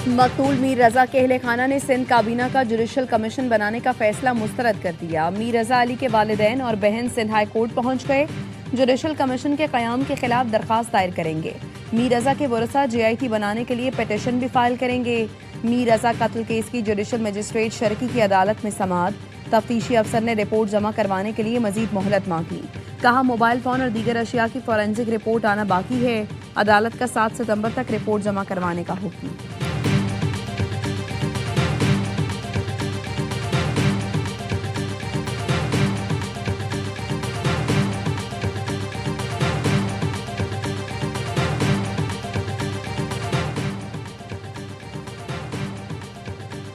मकतूल मीर रजा के अहले खाना ने सिंध काबीना का जुडिशल कमीशन बनाने का फैसला मुस्तरद कर दिया। मीर रजा अली के वालिदैन और बहन सिंध हाई कोर्ट पहुंच गए। जुडिशल कमीशन के क़याम के खिलाफ दरख्वास्त दायर करेंगे। मीर रजा के वरसा JIT बनाने के लिए पिटीशन भी फाइल करेंगे। मीर रजा कत्ल केस की जुडिशल मजिस्ट्रेट शर्की की अदालत में समाअत। तफ्तीशी अफसर ने रिपोर्ट जमा करवाने के लिए मजीद मोहलत मांगी। कहा मोबाइल फोन और दीगर अशिया की फॉरेंसिक रिपोर्ट आना बाकी है। अदालत का 7 सितंबर तक रिपोर्ट जमा करवाने का हुक्म।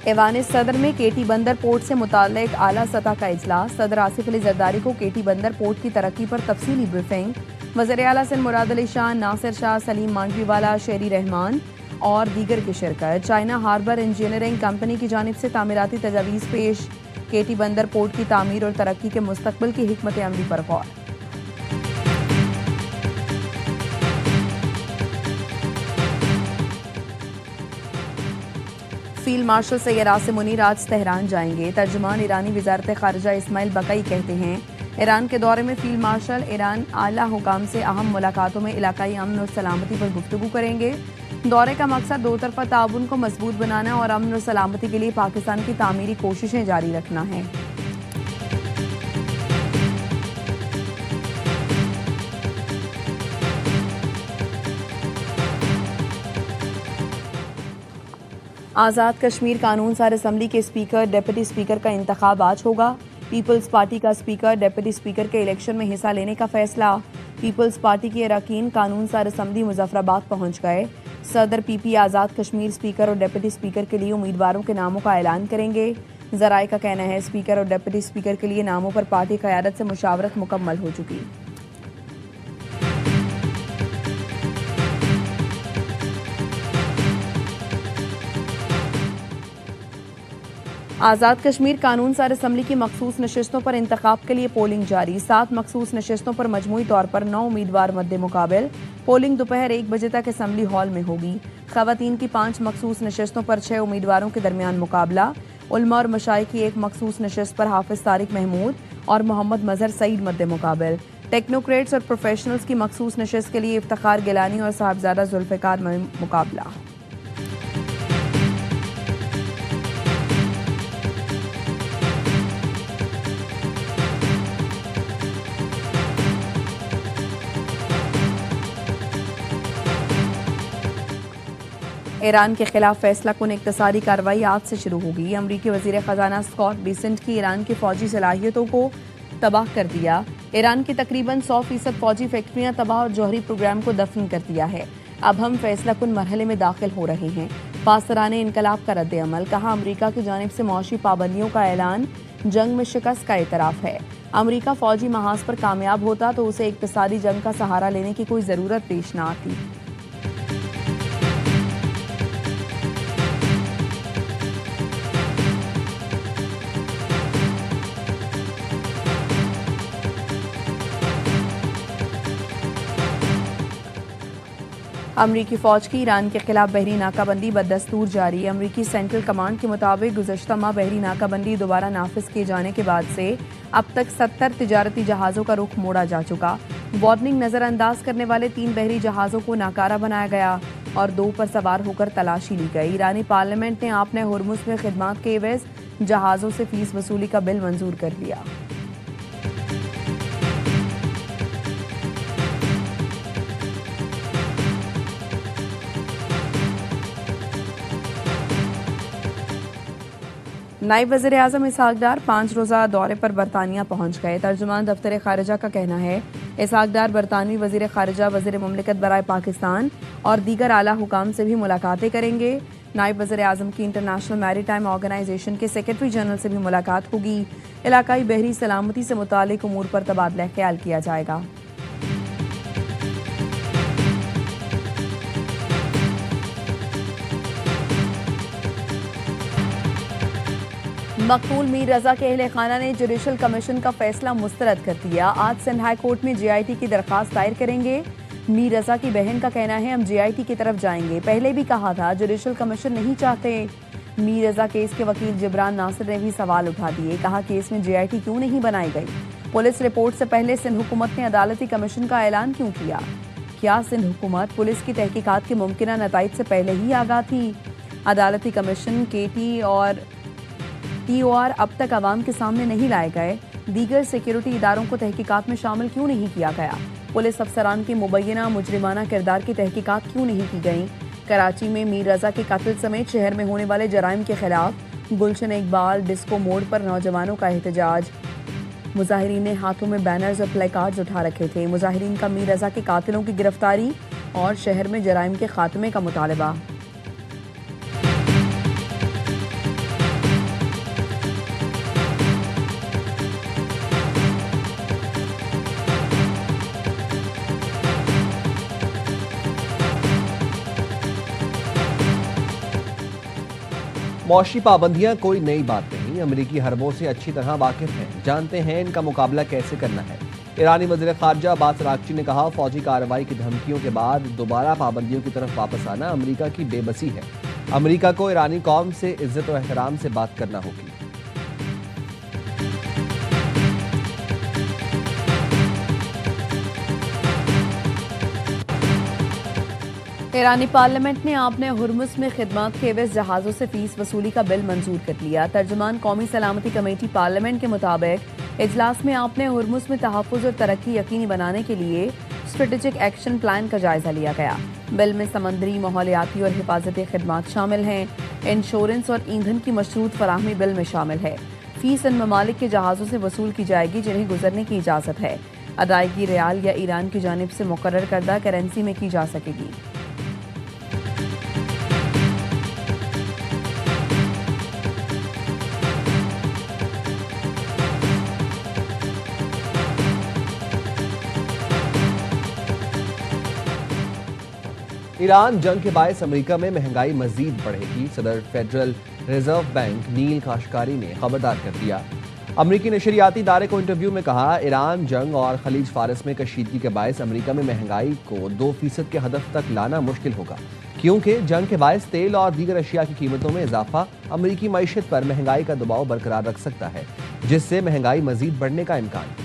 ऐवान सदर में KT बंदर पोर्ट से मुताल्लिक आला सतह का इजलास। सदर आसिफ अली जरदारी को KT बंदर पोर्ट की तरक्की पर तफसीली ब्रीफिंग। वज़ीर आला सिंध मुराद अली शाह, नासिर शाह, सलीम मांडवीवाला, शेरी रहमान और दीगर की शिरकत। चाइना हार्बर इंजीनियरिंग कंपनी की जानिब से तामीराती तजावीज़ पेश। KT बंदर पोर्ट की तामीर और तरक्की के मुस्तकबिल की हिकमत अमली पर गौर। फील्ड मार्शल सैयद आसिम मुनीर आज तेहरान जाएंगे। तर्जुमान ईरानी वजारत खारजा इस्माइल बकई कहते हैं ईरान के दौरे में फील्ड मार्शल ईरान आला हुकाम से अहम मुलाकातों में इलाकाई अमन और सलामती पर गुफ्तगू करेंगे। दौरे का मकसद दो तरफा ताउन को मजबूत बनाना और अमन और सलामती के लिए पाकिस्तान की तामीरी कोशिशें जारी रखना है। आज़ाद कश्मीर कानून सार असम्बली के स्पीकर डिप्टी स्पीकर का इंतखाब आज होगा। पीपल्स पार्टी का स्पीकर डिप्टी स्पीकर के इलेक्शन में हिस्सा लेने का फैसला। पीपल्स पार्टी के अरकान कानून सार असम्बली मुजफ्फराबाद पहुंच गए। सदर PP आज़ाद कश्मीर स्पीकर और डिप्टी स्पीकर के लिए उम्मीदवारों के नामों का ऐलान करेंगे। जराए का कहना है स्पीकर और डिप्टी स्पीकर के लिए नामों पर पार्टी क़यादत से मुशावरत मुकम्मल हो चुकी। आज़ाद कश्मीर कानून सार असम्बली की मखसूस नशिस्तों पर इंतखाब के लिए पोलिंग जारी। 7 मखसूस नशिस्तों पर मजमूई तौर पर 9 उम्मीदवार मद्दे मुकाबिल। पोलिंग दोपहर 1 बजे तक असम्बली हॉल में होगी। खवातीन की 5 मखसूस नशिस्तों पर 6 उम्मीदवारों के दरमियान मुकाबला। उलमा और मशाइख की 1 मखसूस नशिस्त पर हाफिज तारिक महमूद और मोहम्मद मजहर सईद मद्दे मुकाबिल। टेक्नोक्रेट्स और प्रोफेशनल्स की मखसूस नशिस्त के लिए इफ्तिखार गिलानी और साहबजादा जुल्फ़िकार में मुकाबला। ईरान के खिलाफ फैसला कुन इक़्तिसादी कार्रवाई आज से शुरू होगी। अमरीकी वज़ीर ख़जाना स्कॉट बेसेंट की ईरान की फ़ौजी सलाहियतों को तबाह कर दिया। ईरान की तकरीबन 100% फ़ौजी फैक्ट्रियां तबाह और जौहरी प्रोग्राम को दफन कर दिया है। अब हम फैसला कुन मरहले में दाखिल हो रहे हैं। पासराने इनकलाब का रद्द अमल। कहा अमरीका की जानिब से मौशी पाबंदियों का ऐलान जंग में शिकस्त का एतराफ़ है। अमरीका फ़ौजी महाज पर कामयाब होता तो उसे इक़्तिसादी जंग का सहारा लेने की कोई ज़रूरत पेश न आती। अमरीकी फ़ौज की ईरान के खिलाफ बहरी नाकाबंदी बदस्तूर जारी। अमरीकी सेंट्रल कमांड के मुताबिक गुज़श्ता माह बहरी नाकाबंदी दोबारा नाफिज किए जाने के बाद से अब तक 70 तिजारती जहाज़ों का रुख मोड़ा जा चुका। वार्निंग नज़रअंदाज करने वाले 3 बहरी जहाज़ों को नाकारा बनाया गया और 2 पर सवार होकर तलाशी ली गई। ईरानी पार्लियामेंट ने आपने हुर्मुज़ में खिदमात के एवज़ जहाज़ों से फीस वसूली का बिल मंजूर कर लिया। नायब वज़ीर आज़म इसहाक डार 5 रोज़ा दौरे पर बरतानिया पहुंच गए। तर्जुमान दफ्तर खारिजा का कहना है इसहाक डार बरतानवी वज़ीर खारिजा, वज़ीर मुमलिकत बराए पाकिस्तान और दीगर आला हुकाम से भी मुलाकातें करेंगे। नायब वज़ीर आज़म की इंटरनेशनल मैरीटाइम ऑर्गेनाइजेशन के सेक्रेटरी जनरल से भी मुलाकात होगी। इलाकाई बहरी सलामती से मुतालिक उमूर पर तबादला ख्याल किया जाएगा। मकतूल मीर रजा के अहले खाना ने जुडिशल कमीशन का फैसला मुस्तरद कर दिया। आज सिंध हाई कोर्ट में JIT की दरखास्त दायर करेंगे। मीर रजा की बहन का कहना है हम JIT की तरफ जाएंगे, पहले भी कहा था जुडिशल कमीशन नहीं चाहते। मीर रजा केस के वकील जिब्रान नासिर ने भी सवाल उठा दिए, कहा केस में JIT क्यों नहीं बनाई गई। पुलिस रिपोर्ट से पहले सिंध हुकूमत ने अदालती कमीशन का ऐलान क्यों किया। क्या सिंध हुकूमत पुलिस की तहकीकात के मुमकिन नताइज से पहले ही आगाह थी। अदालती कमीशन KT और TOR अब तक आवाम के सामने नहीं लाए गए। दीगर सिक्योरिटी इदारों को तहकीकात में शामिल क्यों नहीं किया गया। पुलिस अफसरान के मुबैना मुजरिमाना किरदार की तहकीकात क्यों नहीं की गई। कराची में मीर रजा के कत्ल समेत शहर में होने वाले जराइम के खिलाफ गुलशन इकबाल डिस्को मोड़ पर नौजवानों का एहतजाज। मुजाहिरीन ने हाथों में बैनर्स और प्लेकार्ड्स उठा रखे थे। मुजाहिरीन का मीर रजा के कातिलों की गिरफ्तारी और शहर में जराइम के खात्मे का मुतालबा। मौशी पाबंदियां कोई नई बात नहीं, अमरीकी हरबों से अच्छी तरह वाकिफ हैं, जानते हैं इनका मुकाबला कैसे करना है। ईरानी वज़ीर ख़ारजा अब्बास अराग़ची ने कहा फौजी कार्रवाई की धमकियों के बाद दोबारा पाबंदियों की तरफ वापस आना अमरीका की बेबसी है। अमरीका को ईरानी कौम से इज्जत और एहतराम से बात करना होगी। ईरानी पार्लियामेंट ने आपने हुर्मुज़ में खिदमत के एवज़ जहाज़ों से फीस वसूली का बिल मंजूर कर लिया। तर्जुमान कौमी सलामती कमेटी पार्लियामेंट के मुताबिक इजलास में आपने हुर्मुज़ में तहफ़्फ़ुज़ और तरक्की यकीनी बनाने के लिए स्ट्रेटेजिक एक्शन प्लान का जायजा लिया गया। बिल में समंदरी, माहौलियाती और हिफाजती खिदमात शामिल हैं। इंश्योरेंस और ईंधन की मशरूत फराहमी बिल में शामिल है। फीस इन ममालिक के जहाज़ों से वसूल की जाएगी जिन्हें गुजरने की इजाज़त है। अदायगी रियाल या ईरान की जानिब से मुकर्रर करदा करेंसी में की जा सकेगी। ईरान जंग के बायस अमेरिका में महंगाई मजीद बढ़ेगी। सदर फेडरल रिजर्व बैंक नील काशकारी ने खबरदार कर दिया। अमरीकी नशरियाती इदारे को इंटरव्यू में कहा ईरान जंग और खलीज फारस में कशीदगी के बायस अमेरिका में महंगाई को 2% के हदफ तक लाना मुश्किल होगा, क्योंकि जंग के बायस तेल और दीगर अशिया की कीमतों में इजाफा अमरीकी मईशत पर महंगाई का दबाव बरकरार रख सकता है, जिससे महंगाई मजीद बढ़ने का इम्कान।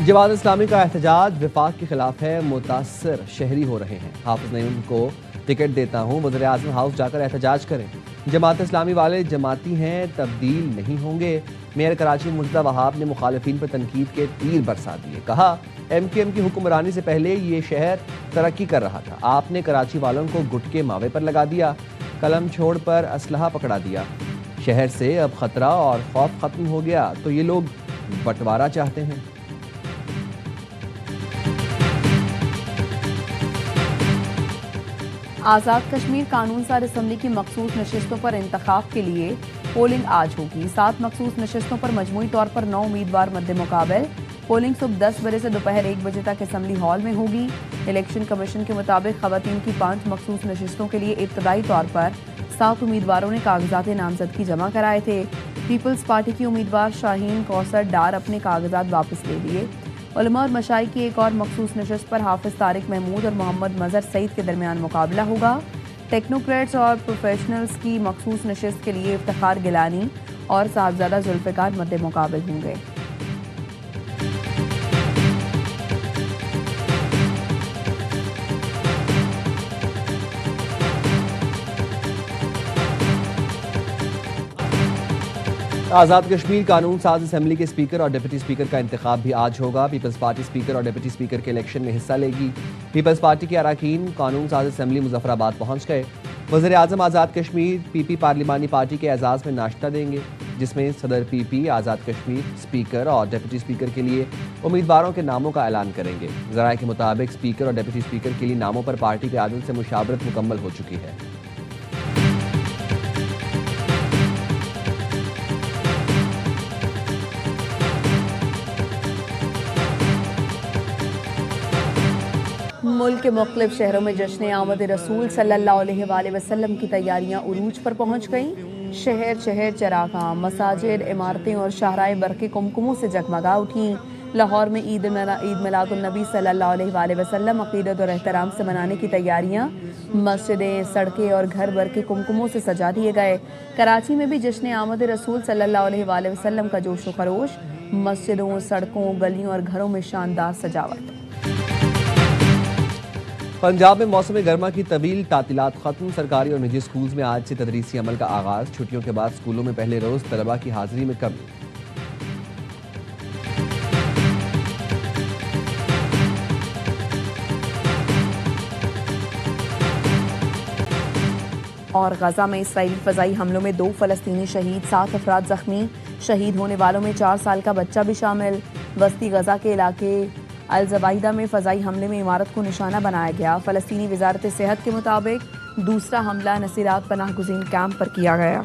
जमात इस्लामी का एहतजाज विफाक के खिलाफ है, मुतासर शहरी हो रहे हैं। हाफिज नईम को टिकट देता हूँ, वज़ीर आज़म हाउस जाकर एहतजाज करें। जमात इस्लामी वाले जमाती हैं, तब्दील नहीं होंगे। मेयर कराची मुर्तज़ा वहाब ने मुखालिफिन पर तनकीद के तीर बरसा दिए। कहा MQM की हुक्मरानी से पहले ये शहर तरक्की कर रहा था, आपने कराची वालों को गुटके मावे पर लगा दिया, कलम छोड़ पर असलहा पकड़ा दिया। शहर से अब खतरा और खौफ खत्म हो गया, तो ये लोग बंटवारा चाहते हैं। आज़ाद कश्मीर कानून साज असम्बली की मखसूस नशिस्तों पर इंतखाब के लिए पोलिंग आज होगी। 7 मखसूस नशिस्तों पर मजमूई तौर पर 9 उम्मीदवार मद्दे मुकाबल। पोलिंग सुबह 10 बजे से दोपहर 1 बजे तक असम्बली हॉल में होगी। इलेक्शन कमीशन के मुताबिक खवातीन की 5 मखसूस नशिस्तों के लिए इब्तदाई तौर पर 7 उम्मीदवारों ने कागजात नामजदगी जमा कराए थे। पीपल्स पार्टी की उम्मीदवार शाहीन कौसर डार अपने कागजात वापस ले लिए। उलमा और मशाइख की एक और मखसूस नशस्त पर हाफिज तारिक महमूद और मोहम्मद मजहर सईद के दरमियान मुकाबला होगा। टेक्नोक्रेट्स और प्रोफेशनल्स की मखसूस नशस्त के लिए इफ्तिखार गिलानी और साहबजादा जुल्फ़िकार मद्दे मुकाबल होंगे। आज़ाद कश्मीर कानून साज असम्बली के स्पीकर और डिप्टी स्पीकर का इंतखाब भी आज होगा। पीपल्स पार्टी स्पीकर और डिप्टी स्पीकर के इलेक्शन में हिस्सा लेगी। पीपल्स पार्टी के अरकान कानून साज असम्बली मुजफ्फराबाद पहुंच गए। वज़ीर आज़म आज़ाद कश्मीर PP पार्लिमानी पार्टी के एजाज़ में नाश्ता देंगे, जिसमें सदर PP आज़ाद कश्मीर स्पीकर और डिप्टी स्पीकर के लिए उम्मीदवारों के नामों का ऐलान करेंगे। ज़राए के मुताबिक स्पीकर और डिप्टी स्पीकर के लिए नामों पर पार्टी के आदल से मुशावरत मुकम्मल हो चुकी है। मुल्क के मुख्तलिफ शहरों में जश्न आमद रसूल सल्लल्लाहु अलैहि वसल्लम की तैयारियां उरूज पर पहुंच गईं। शहर शहर चरागाह, मसाजिद, इमारतें और शाहराएं बरक़े कुमकुमों से जगमगा उठी। लाहौर में ईद मिलादुन नबी सल्लल्लाहु अलैहि वसल्लम अक़ीदत और एहतराम से मनाने की तैयारियां। मस्जिदें, सड़कें और घर बरक़े कुमकुमों से सजा दिए गए। कराची में भी जश्न आमद रसूल सल्लल्लाहु अलैहि वसल्लम का जोश व खरोश। मस्जिदों, सड़कों, गलियों और घरों में शानदार सजावट। पंजाब में मौसम गर्मा की तवील तातीलात खत्म। सरकारी और निजी स्कूल्स में आज से तदरीसी अमल का आगाज। छुट्टियों के बाद स्कूलों में पहले रोज तलबा की हाजिरी में कमी। और गजा में इसराइली फ़ज़ाई हमलों में 2 फ़लस्तीनी शहीद, 7 अफराद ज़ख्मी। शहीद होने वालों में 4 साल का बच्चा भी शामिल। वस्ती गजा के इलाके अल ज़वाइदा में फ़ज़ाई हमले में इमारत को निशाना बनाया गया। फ़लस्तीनी वज़ारत सेहत के मुताबिक दूसरा हमला नसीरात पनाह गुज़ीन कैंप पर किया गया।